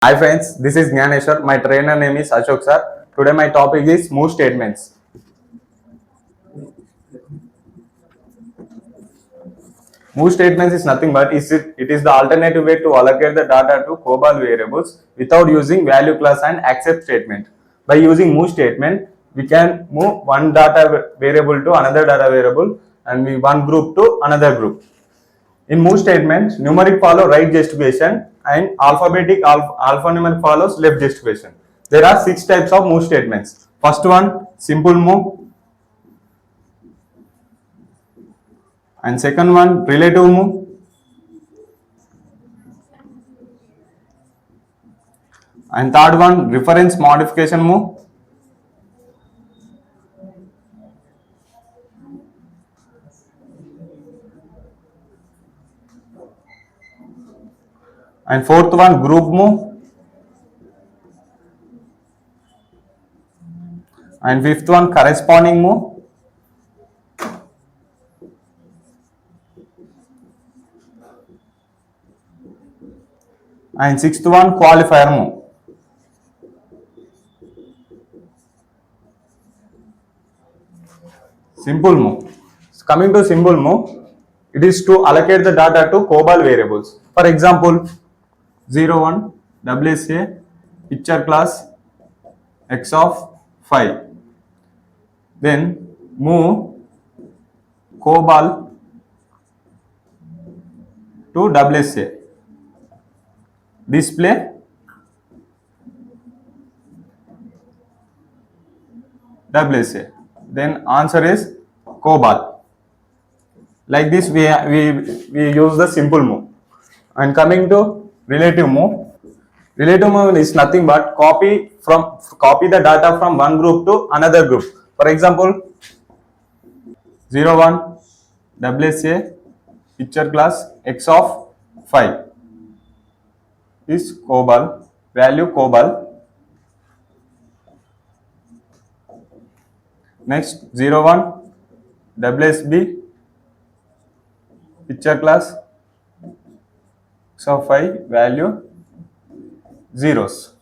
Hi friends, this is Gyaneshwar. My trainer name is Ashok sir. Today my topic is move statements. Move statements is nothing but it is the alternative way to allocate the data to COBOL variables without using value class and accept statement. By using move statement, we can move one data variable to another data variable and one group to another group. In move statement, numeric follow right justification and alphanumeric follows left justification. There are 6 types of move statements. First one, simple move, and second one, relative move, and third one, reference modification move, and fourth one, group move, and fifth one, corresponding move, and sixth one, qualifier move. Simple move. Coming to simple move, it is to allocate the data to COBOL variables. For example, 01 WSA picture class x of 5. Then move COBOL to WSA. Display WSA. Then answer is COBOL. Like this we use the simple move. And coming to relative move, relative move is nothing but copy the data from one group to another group. For example, 01 WSA picture class x of 5 is COBOL, value COBOL. Next 01 WSB picture class x of 5 value zeros.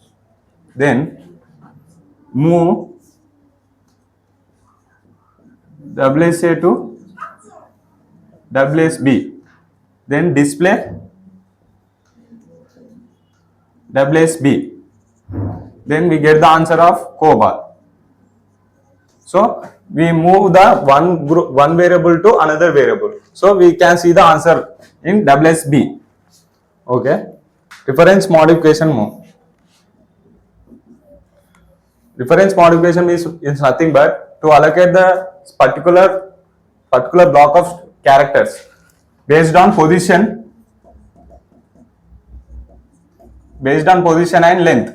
Then move WSA to WSB. Then display WSB. Then we get the answer of COBOL. So we move the one variable to another variable. So we can see the answer in WSB. Okay. Reference modification move. Reference modification is nothing but to allocate the particular block of characters based on position and length.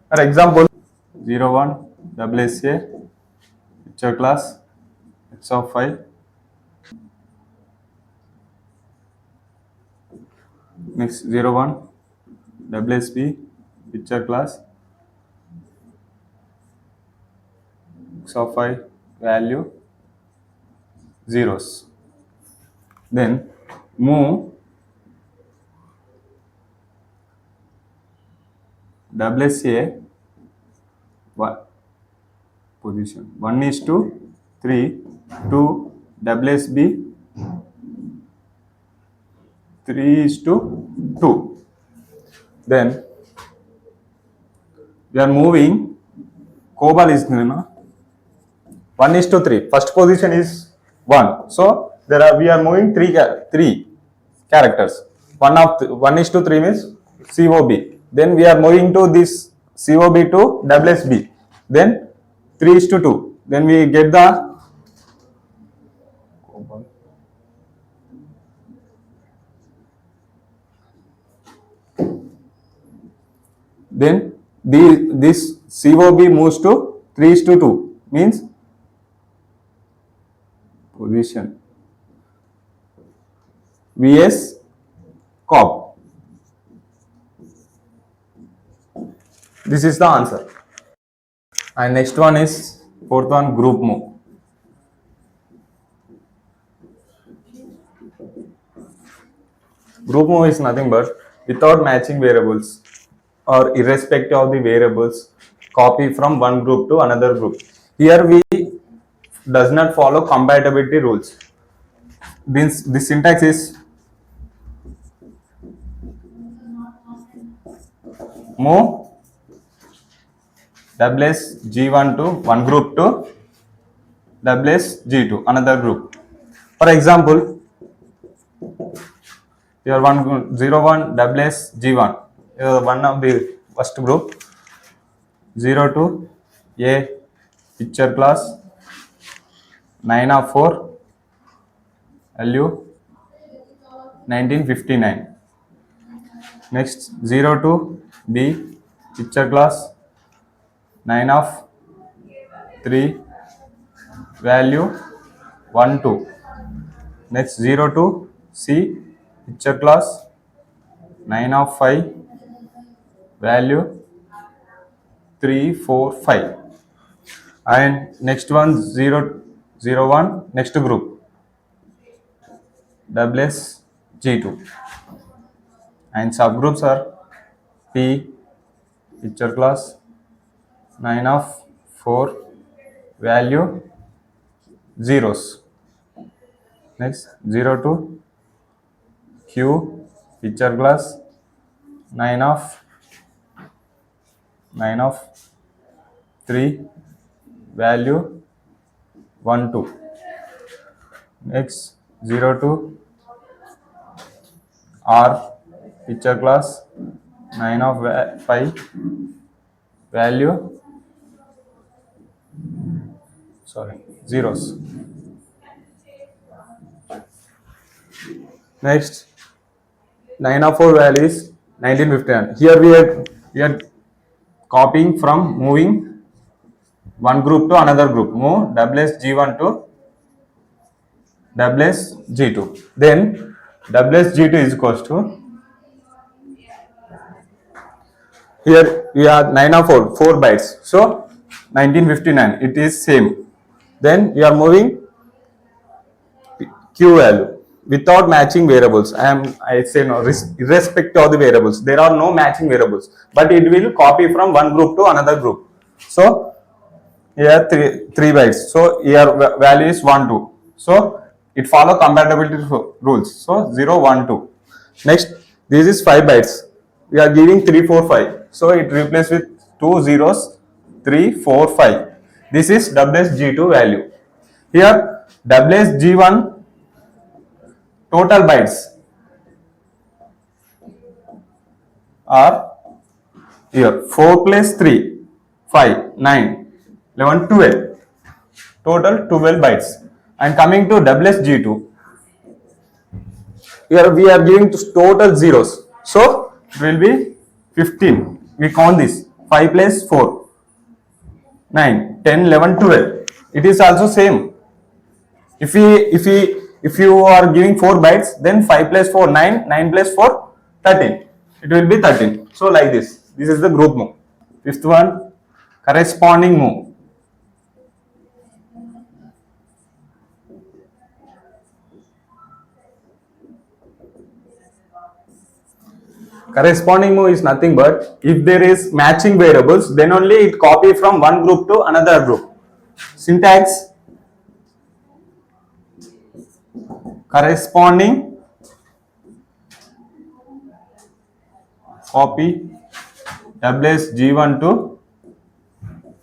For example, 01 WSA picture class x of 5. Next 01 WSB picture class x of 5 value zeros. Then move WSA position 1:3 to WSB 3:2. Then we are moving COBOL is 1:3. First position is 1. So we are moving three characters. 1:3 means COB. Then we are moving to this COB to WSB. Then 3:2. Then we get the COBOL. Then this COB moves to 3:2 means position VS COB. This is the answer. And next one is fourth one, group move. Group move is nothing but without matching variables. or irrespective of the variables, copy from one group to another group. Here we does not follow compatibility rules. This syntax is move WSG1 to one group to WSG2 another group. For example, here 01 WSG1 one of the first group, 02 A picture class, 9 of 4 LU 1959. Next 02 B picture class, 9 of 3 value 1 2. Next 02 C picture class, 9 of 5 value 3 4 5. And next one 001 next group WSG2, and subgroups are P picture class, 9 of 4 value zeros. Next 02 Q picture class, 9 of 3 value 1 2. Next 02 R picture class, 9 of 5 value zeros. Next 9 of 4 value is 1959. Here we are copying from moving one group to another group. Move WSG1 to WSG2. Then WSG2 is equals to, here we are 9 of 4 bytes. So 1959 it is same. Then we are moving Q value without matching variables. I say no, irrespective of the variables. There are no matching variables, but it will copy from one group to another group. So here 3 bytes. So here value is 1 2. So it follow compatibility rules. So 0 1 2. Next this is 5 bytes. We are giving 3 4 5. So it replaces with 2 zeros 3 4 5. This is WSG2 value. Here WSG1 total bytes are here 4 plus 3 5 9 11 12, total 12 bytes. And coming to WSG2, here we are giving total zeros, so it will be 15. We count this 5 plus 4 9 10 11 12. It is also same. If you are giving 4 bytes, then 5 plus 4 9 9 plus 4 13. It will be 13. So like this. This is the group move. Fifth one, corresponding move. Corresponding move is nothing but if there is matching variables, then only it copy from one group to another group. Syntax: corresponding copy WSG1 to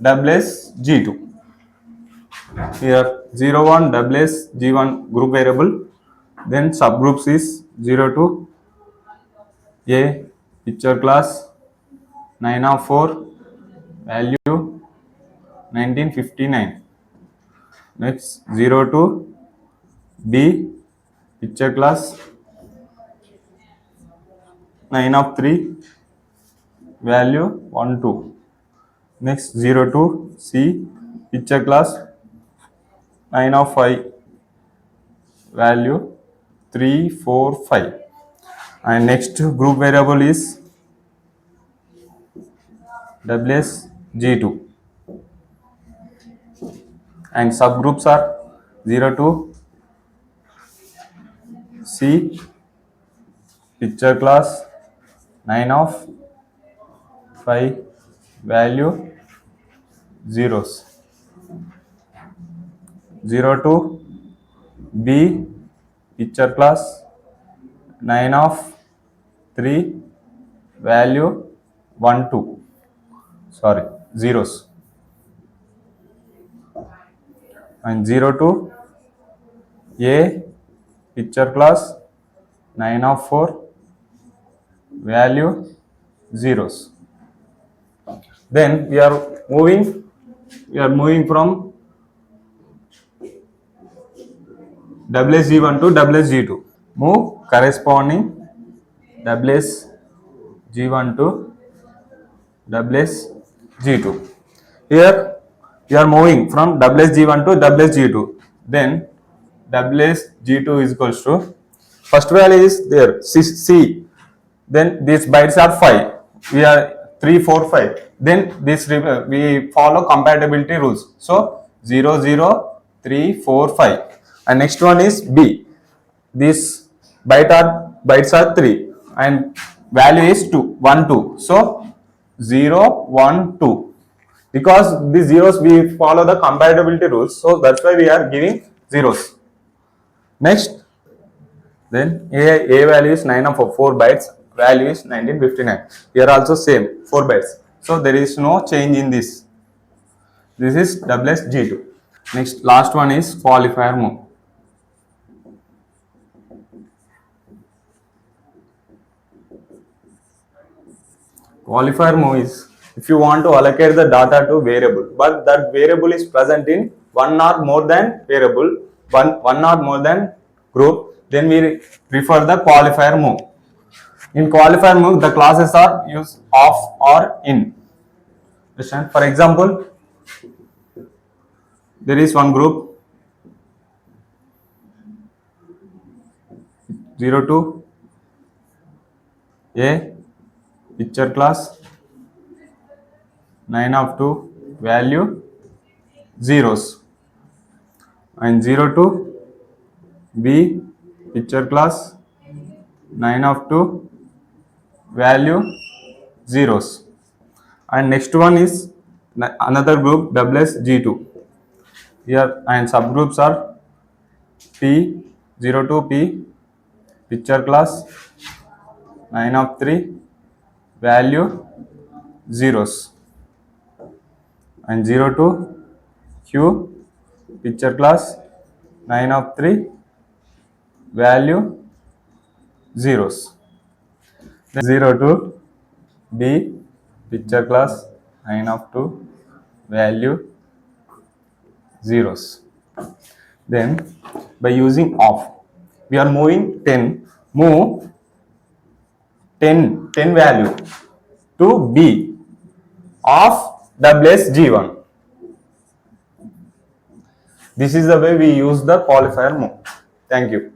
WSG2. Here 01 WSG1 group variable, then subgroups is 02 A picture class, 9 of 4 value 1959. Next 02 B picture class, 9 of 3 value 1 2. Next 02 C picture class, 9 of 5 value 3 4 5. And next group variable is WSG2, and subgroups are 02 C picture class, 9 of 5 value zeros. 0 to B picture class 9 of 3 value 1 2 sorry zeros, and 0 to A picture class 9 of 4 value zeros. Then we are moving from WSG1 to WSG2. Move corresponding WSG1 to WSG2. Here we are moving from WSG1 to WSG2. Then WSG2 is equals to, first value is there C. Then these bytes are 5. We are 3 4 5. Then this we follow compatibility rules. So 0 0 3 4 5. And next one is B. These bytes are 3 and value is 2 1 2. So 0 1 2. Because these zeros we follow the compatibility rules. So that's why we are giving zeros. Next, then A value is 9 of 4 bytes. Value is 1959. Here also same 4 bytes. So there is no change in this. This is WSG2. Next, last one is qualifier move. Qualifier move is if you want to allocate the data to variable, but that variable is present in one or more than variable, one or more than group, then we prefer the qualifier move. In qualifier move, the classes are used off or in. For example, there is one group 0 to A picture class 9 of 2 value zeros, and 0 to B picture class 9 of 2 value zeros. And next one is another group WSG2. Here and subgroups are P 0 to P picture class 9 of 3 value zeros, and 0 to Q picture class 9 of 3 value zeros. Then 0 to B picture class 9 of 2 value zeros. Then by using off, we are moving 10. Move 10 value to B of WSG1. This is the way we use the qualifier move. Thank you.